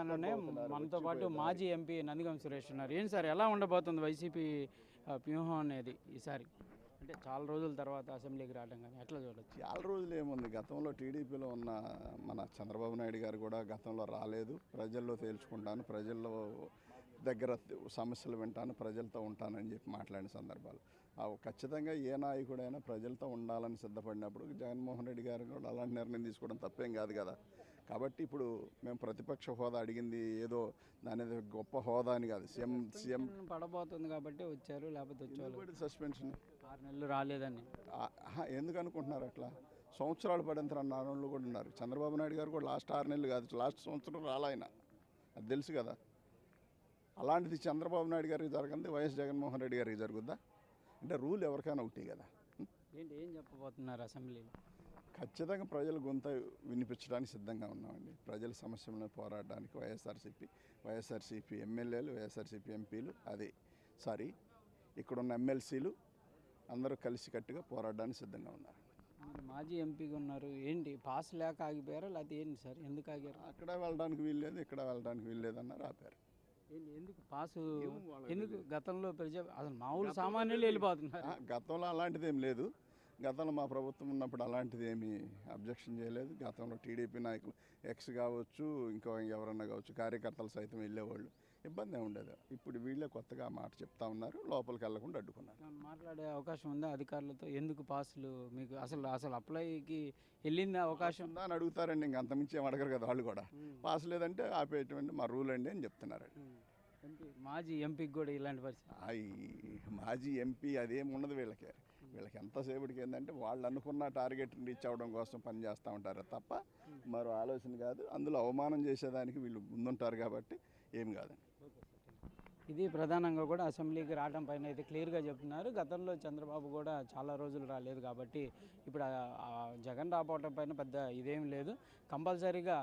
తెలంగాణనే మనతో పాటు మాజీ ఎంపీ నందిగం సురేష్ ఉన్నారు. ఏం సార్ ఎలా ఉండబోతుంది వైసీపీ వ్యూహం అనేది ఈసారి? అంటే చాలా రోజుల తర్వాత అసెంబ్లీకి రావడం కానీ ఎట్లా చూడొచ్చు? చాలా రోజులు ఏముంది, గతంలో టీడీపీలో ఉన్న మన చంద్రబాబు నాయుడు గారు కూడా గతంలో రాలేదు. ప్రజల్లో తేల్చుకుంటాను, ప్రజల్లో దగ్గర సమస్యలు వింటాను, ప్రజలతో ఉంటానని చెప్పి మాట్లాడిన సందర్భాలు ఖచ్చితంగా ఏ నాయకుడైనా ప్రజలతో ఉండాలని సిద్ధపడినప్పుడు జగన్మోహన్ రెడ్డి గారు కూడా అలాంటి నిర్ణయం తీసుకోవడం తప్పేం కాదు కదా. కాబట్టి ఇప్పుడు మేము ప్రతిపక్ష హోదా అడిగింది ఏదో దాని గొప్ప హోదా అని కాదు. సీఎం పడబోతుంది కాబట్టి వచ్చారు, లేకపోతే వచ్చేవాళ్ళు. సస్పెన్షన్ 6 నెలలు రాలేదని ఎందుకు అనుకుంటున్నారు? అట్లా సంవత్సరాలు పడేంత నాన్నోళ్ళు కూడా ఉన్నారు. చంద్రబాబు నాయుడు గారు కూడా లాస్ట్ 6 నెలలు కాదు, లాస్ట్ సంవత్సరం రాలాయన, అది తెలుసు కదా. అలాంటిది చంద్రబాబు నాయుడు గారికి జరగంది వైఎస్ జగన్మోహన్ రెడ్డి గారికి జరుగుద్దా? అంటే రూల్ ఎవరికైనా ఒకటి కదా. ఏం చెప్పబోతున్నారు అసెంబ్లీలో? ఖచ్చితంగా ప్రజల గొంత వినిపించడానికి సిద్ధంగా ఉన్నామండి. ప్రజల సమస్యలను పోరాడడానికి వైఎస్ఆర్సీపీ ఎమ్మెల్యేలు, వైఎస్ఆర్సీపీ ఎంపీలు, ఇక్కడున్న ఎమ్మెల్సీలు అందరూ కలిసికట్టుగా పోరాడడానికి సిద్ధంగా ఉన్నారు. మాజీ ఎంపీగా ఉన్నారు, ఏంటి పాస్ లేక ఆగిపోయారా లేకపోతే ఏంటి సార్, ఎందుకు ఆగారు? అక్కడ వెళ్ళడానికి వీల్లేదు, ఇక్కడ వెళ్ళడానికి వీల్లేదు అన్నారు, ఆపారు. ఎందుకు పాసు? ఎందుకు? గతంలో అసలు మామూలు సామాన్యులు వెళ్ళిపోతున్నారు. గతంలో అలాంటిది ఏం లేదు. గతంలో మా ప్రభుత్వం ఉన్నప్పుడు అలాంటిది ఏమీ అబ్జెక్షన్ చేయలేదు. గతంలో టీడీపీ నాయకులు ఎక్స్ కావచ్చు, ఇంకో ఎవరన్నా కావచ్చు, కార్యకర్తలు సైతం వెళ్ళేవాళ్ళు, ఇబ్బంది ఉండేది. ఇప్పుడు వీళ్ళే కొత్తగా మాట చెప్తా ఉన్నారు, లోపలికి వెళ్లకుండా అడ్డుకున్నారు. మాట్లాడే అవకాశం ఉందా అధికారులతో? ఎందుకు పాసులు మీకు అసలు అప్లైకి వెళ్ళింది అవకాశం ఉందా అని అడుగుతారండి. ఇంక అంతమించి ఏం అడగరు కదా వాళ్ళు కూడా. పాస్ లేదంటే ఆపేటువంటి మా రూల్ అండి అని చెప్తున్నారండి. మాజీ ఎంపీకి కూడా ఇలాంటి పరిస్థితి? మాజీ ఎంపీ అదేం ఉండదు వీళ్ళకి ఎంతసేపటికి ఏంటంటే వాళ్ళు అనుకున్న టార్గెట్ రీచ్ అవ్వడం కోసం పనిచేస్తూ ఉంటారు తప్ప మరో ఆలోచన కాదు. అందులో అవమానం చేసేదానికి వీళ్ళు ముందుంటారు కాబట్టి ఏం కాదండి. ఇది ప్రధానంగా కూడా అసెంబ్లీకి రావడం పైన అయితే క్లియర్గా చెప్తున్నారు. గతంలో చంద్రబాబు కూడా చాలా రోజులు రాలేదు కాబట్టి ఇప్పుడు జగన్ రావడం పైన పెద్ద ఇదేం లేదు. కంపల్సరీగా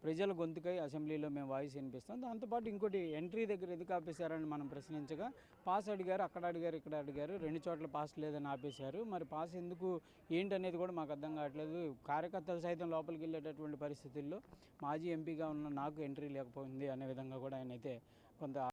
ప్రజల గొంతుకై అసెంబ్లీలో మేము వాయిస్ వినిపిస్తాం. దాంతోపాటు ఇంకోటి, ఎంట్రీ దగ్గర ఎందుకు ఆపేశారని మనం ప్రశ్నించగా పాస్ అడిగారు, అక్కడ అడిగారు, ఇక్కడ అడిగారు, 2 చోట్ల పాస్ లేదని ఆపేశారు. మరి పాస్ ఎందుకు ఏంటనేది కూడా మాకు అర్థం కావట్లేదు. కార్యకర్తలు సైతం లోపలికి వెళ్ళేటటువంటి పరిస్థితుల్లో మాజీ ఎంపీగా ఉన్న నాకు ఎంట్రీ లేకపోయింది అనే విధంగా కూడా ఆయన అయితే కొంత